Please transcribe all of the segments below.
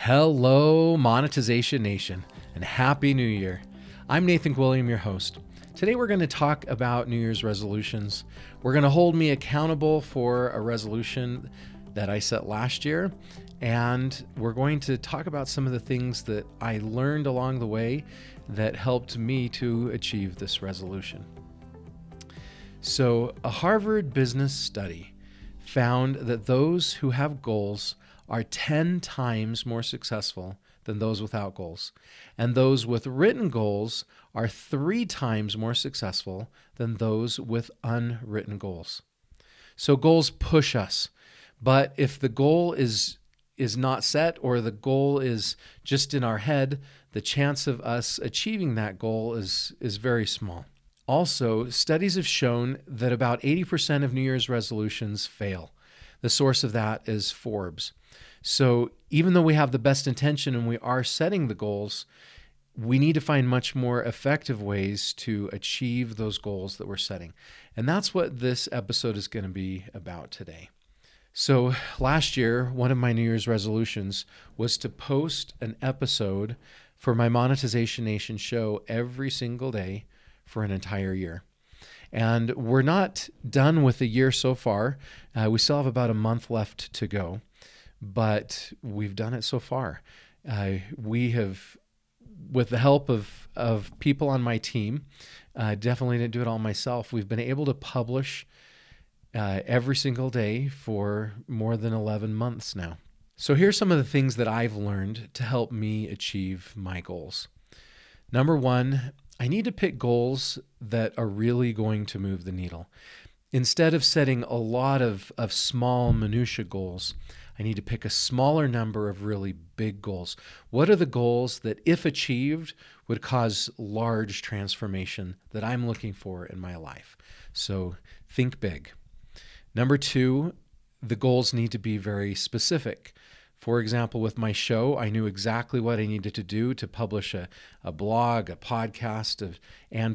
Hello, Monetization Nation, and Happy New Year. I'm Nathan William, your host. Today we're going to talk about New Year's resolutions. We're going to hold me accountable for a resolution that I set last year, and we're going to talk about some of the things that I learned along the way that helped me to achieve this resolution. So, a Harvard business study found that those who have goals are 10 times more successful than those without goals. And those with written goals are 3 times more successful than those with unwritten goals. So goals push us. But if the goal is not set, or the goal is just in our head, the chance of us achieving that goal is very small. Also, studies have shown that about 80% of New Year's resolutions fail. The source of that is Forbes. So even though we have the best intention and we are setting the goals, we need to find much more effective ways to achieve those goals that we're setting. And that's what this episode is going to be about today. So last year, one of my New Year's resolutions was to post an episode for my Monetization Nation show every single day for an entire year. And we're not done with the year so far. We still have about a month left to go, but we've done it so far. We have, with the help of people on my team, definitely didn't do it all myself. We've been able to publish every single day for more than 11 months now. So here's some of the things that I've learned to help me achieve my goals. Number one, I need to pick goals that are really going to move the needle. Instead of setting a lot of small minutia goals, I need to pick a smaller number of really big goals. What are the goals that, if achieved, would cause large transformation that I'm looking for in my life? So think big. Number two, the goals need to be very specific. For example, with my show, I knew exactly what I needed to do to publish a blog, a podcast,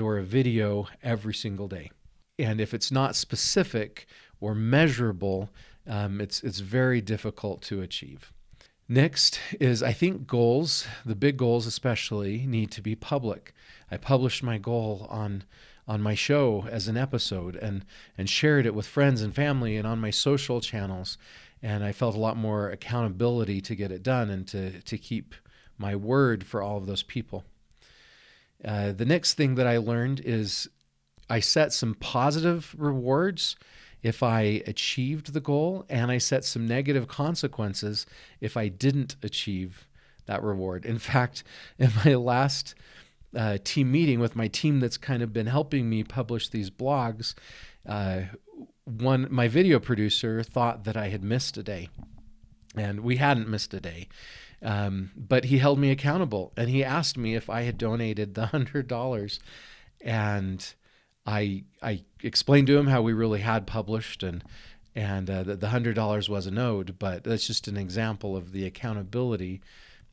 or a video every single day. And if it's not specific or measurable, it's very difficult to achieve. Next is, I think goals, the big goals especially, need to be public. I published my goal on my show as an episode and shared it with friends and family and on my social channels. And I felt a lot more accountability to get it done and to keep my word for all of those people. The next thing that I learned is I set some positive rewards if I achieved the goal, and I set some negative consequences if I didn't achieve that reward. In fact, in my last team meeting with my team that's kind of been helping me publish these blogs, my video producer thought that I had missed a day, and we hadn't missed a day. But he held me accountable, and he asked me if I had donated the $100, and I explained to him how we really had published and that the $100 wasn't owed, but that's just an example of the accountability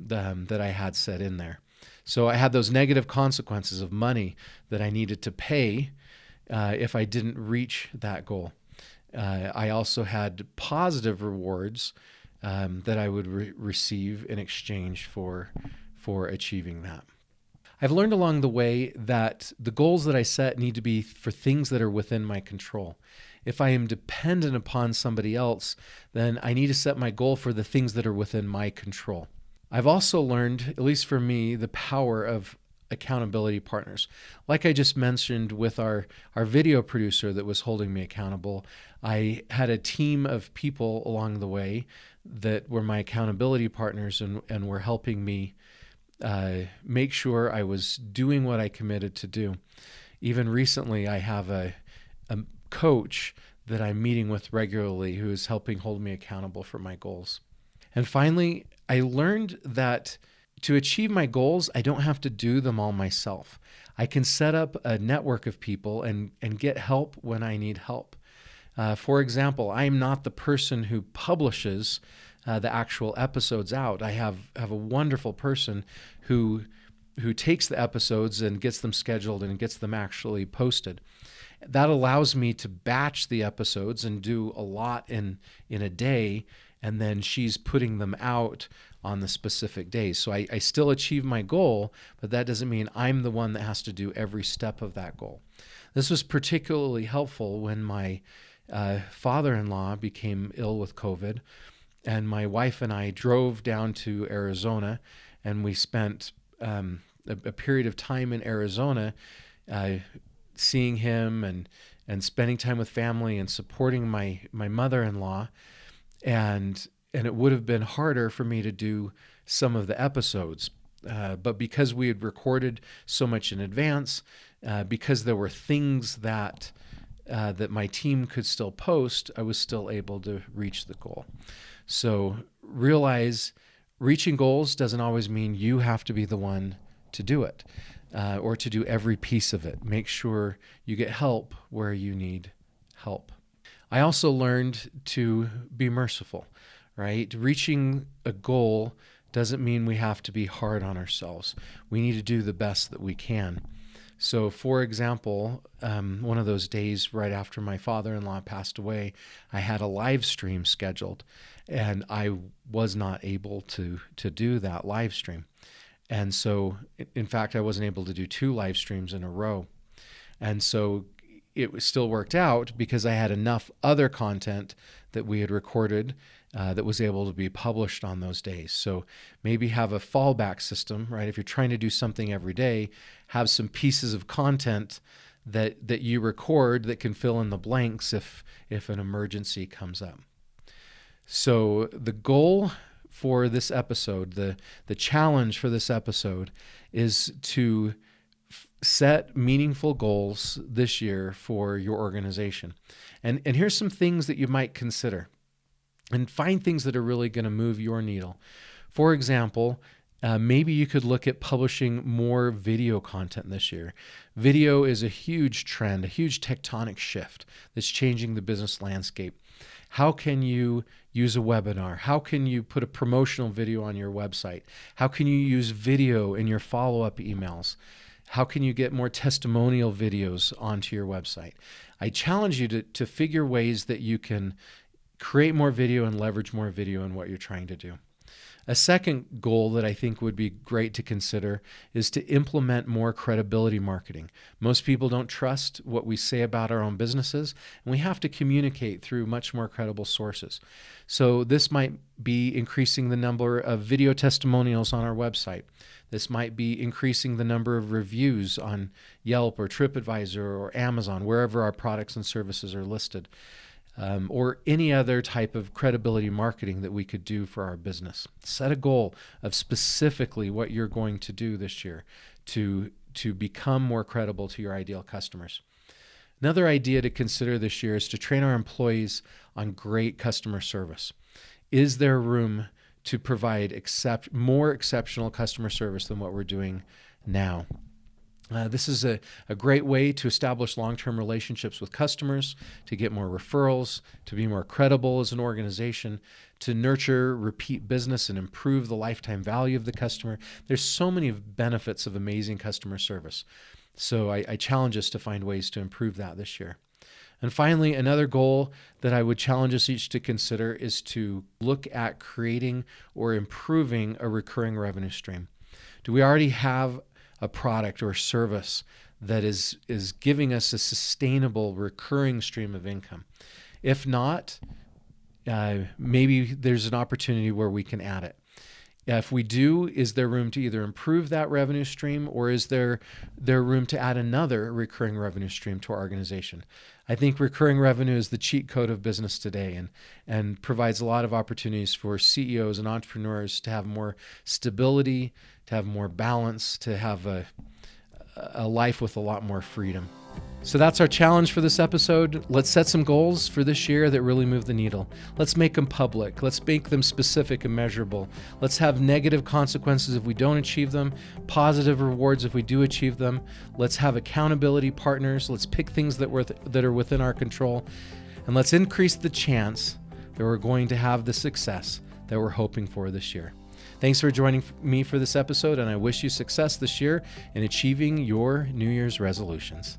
that I had set in there. So I had those negative consequences of money that I needed to pay if I didn't reach that goal. I also had positive rewards that I would receive in exchange for achieving that. I've learned along the way that the goals that I set need to be for things that are within my control. If I am dependent upon somebody else, then I need to set my goal for the things that are within my control. I've also learned, at least for me, the power of accountability partners. Like I just mentioned with our video producer that was holding me accountable, I had a team of people along the way that were my accountability partners and were helping me make sure I was doing what I committed to do. Even recently, I have a coach that I'm meeting with regularly who is helping hold me accountable for my goals. And finally, I learned that to achieve my goals, I don't have to do them all myself. I can set up a network of people and get help when I need help. For example, I'm not the person who publishes the actual episodes out. I have a wonderful person who takes the episodes and gets them scheduled and gets them actually posted. That allows me to batch the episodes and do a lot in a day, and then she's putting them out on the specific days. So I still achieve my goal, but that doesn't mean I'm the one that has to do every step of that goal. This was particularly helpful when my father-in-law became ill with COVID, and my wife and I drove down to Arizona, and we spent a period of time in Arizona seeing him and spending time with family and supporting my mother-in-law. And it would have been harder for me to do some of the episodes. But because we had recorded so much in advance, because there were things that my team could still post, I was still able to reach the goal. So realize reaching goals doesn't always mean you have to be the one to do it or to do every piece of it. Make sure you get help where you need help. I also learned to be merciful, right? Reaching a goal doesn't mean we have to be hard on ourselves. We need to do the best that we can. So, for example, one of those days right after my father-in-law passed away, I had a live stream scheduled, and I was not able to do that live stream. And so, in fact, I wasn't able to do 2 live streams in a row. And so it still worked out because I had enough other content that we had recorded that was able to be published on those days. So maybe have a fallback system, right? If you're trying to do something every day, have some pieces of content that you record that can fill in the blanks if an emergency comes up. So the goal for this episode, the challenge for this episode is to set meaningful goals this year for your organization. And here's some things that you might consider. And find things that are really going to move your needle. For example, maybe you could look at publishing more video content this year. Video is a huge trend, a huge tectonic shift that's changing the business landscape. How can you use a webinar? How can you put a promotional video on your website? How can you use video in your follow-up emails? How can you get more testimonial videos onto your website? I challenge you to figure ways that you can create more video and leverage more video in what you're trying to do. A second goal that I think would be great to consider is to implement more credibility marketing. Most people don't trust what we say about our own businesses, and we have to communicate through much more credible sources. So this might be increasing the number of video testimonials on our website. This might be increasing the number of reviews on Yelp or TripAdvisor or Amazon, wherever our products and services are listed. Or any other type of credibility marketing that we could do for our business. Set a goal of specifically what you're going to do this year to become more credible to your ideal customers. Another idea to consider this year is to train our employees on great customer service. Is there room to provide more exceptional customer service than what we're doing now? This is a great way to establish long-term relationships with customers, to get more referrals, to be more credible as an organization, to nurture repeat business and improve the lifetime value of the customer. There's so many benefits of amazing customer service. So I challenge us to find ways to improve that this year. And finally, another goal that I would challenge us each to consider is to look at creating or improving a recurring revenue stream. Do we already have a product or service that is giving us a sustainable recurring stream of income? If not, maybe there's an opportunity where we can add it. If we do, is there room to either improve that revenue stream, or is there room to add another recurring revenue stream to our organization? I think recurring revenue is the cheat code of business today and provides a lot of opportunities for CEOs and entrepreneurs to have more stability, to have more balance, to have a life with a lot more freedom. So that's our challenge for this episode. Let's set some goals for this year that really move the needle. Let's make them public. Let's make them specific and measurable. Let's have negative consequences if we don't achieve them, positive rewards if we do achieve them. Let's have accountability partners. Let's pick things that are within our control. And let's increase the chance that we're going to have the success that we're hoping for this year. Thanks for joining me for this episode, and I wish you success this year in achieving your New Year's resolutions.